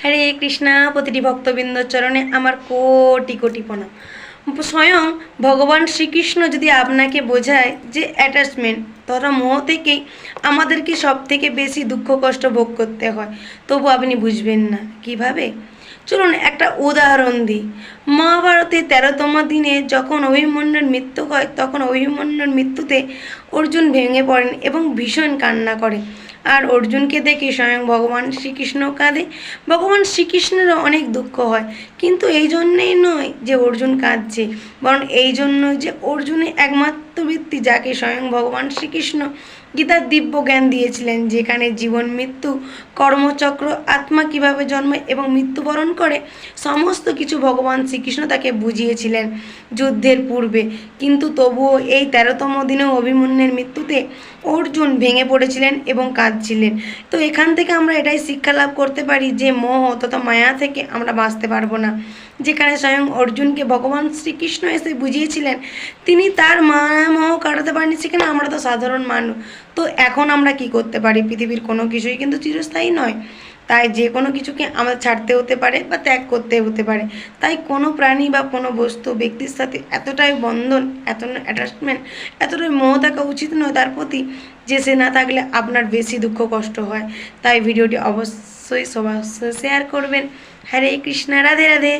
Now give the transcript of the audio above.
হরে কৃষ্ণা। প্রতিটি ভক্তবৃন্দ চরণে আমার কোটি কোটি প্রণাম। স্বয়ং ভগবান শ্রীকৃষ্ণ যদি আপনাকে বোঝায় যে অ্যাটাচমেন্ট তথা মোহ থেকেই আমাদেরকে সব থেকে বেশি দুঃখ কষ্ট ভোগ করতে হয়, তবু আপনি বুঝবেন না কিভাবে। চলুন একটা উদাহরণ দিই। মহাভারতে 13তম দিনে যখন অভিমন্যুর মৃত্যু হয়, তখন অভিমন্যুর মৃত্যুতে অর্জুন ভেঙে পড়েন এবং ভীষণ কান্না করে। আর অর্জুনকে দেখে স্বয়ং ভগবান শ্রীকৃষ্ণ কাঁদে। ভগবান শ্রীকৃষ্ণেরও অনেক দুঃখ হয়, কিন্তু এই জন্যেই নয় যে অর্জুন কাঁদছে, বরং এই জন্য যে অর্জুনের একমাত্র বৃত্তি, যাকে স্বয়ং ভগবান শ্রীকৃষ্ণ গীতার দিব্য জ্ঞান দিয়েছিলেন, যেখানে জীবন মৃত্যু, কর্মচক্র, আত্মা কিভাবে জন্মায় এবং মৃত্যুবরণ করে, সমস্ত কিছু ভগবান শ্রীকৃষ্ণ তাকে বুঝিয়েছিলেন যুদ্ধের পূর্বে। কিন্তু তবুও এই 13তম দিনেও অভিমন্যুর মৃত্যুতে অর্জুন ভেঙে পড়েছিলেন এবং কাঁদছিলেন। তো এখান থেকে আমরা এটাই শিক্ষা লাভ করতে পারি যে মোহ তথা মায়া থেকে আমরা বাঁচতে পারবো না। যেখানে স্বয়ং অর্জুনকে ভগবান শ্রীকৃষ্ণ এসে বুঝিয়েছিলেন, তিনি তার মায়া মোহ কাটাতে পারেনি, সেখানে আমরা তো সাধারণ মানুষ। তো এখন আমরা কি করতে পারি? পৃথিবীর কোনো কিছুই কিন্তু চিরস্থায়ী নয়, তাই যে কোনো কিছুকে আমাদের ছাড়তে হতে পারে বা ত্যাগ করতে হতে পারে। তাই কোনো প্রাণী বা কোনো বস্তু ব্যক্তির সাথে এতটাই বন্ধন, এতটাই অ্যাটাচমেন্ট, এতটাই মোহ থাকা উচিত নয় তার প্রতি, যে সে না থাকলে আপনার বেশি দুঃখ কষ্ট হয়। তাই ভিডিওটি অবশ্যই সবার সাথে শেয়ার করবেন। হরে কৃষ্ণ, রাধে রাধে।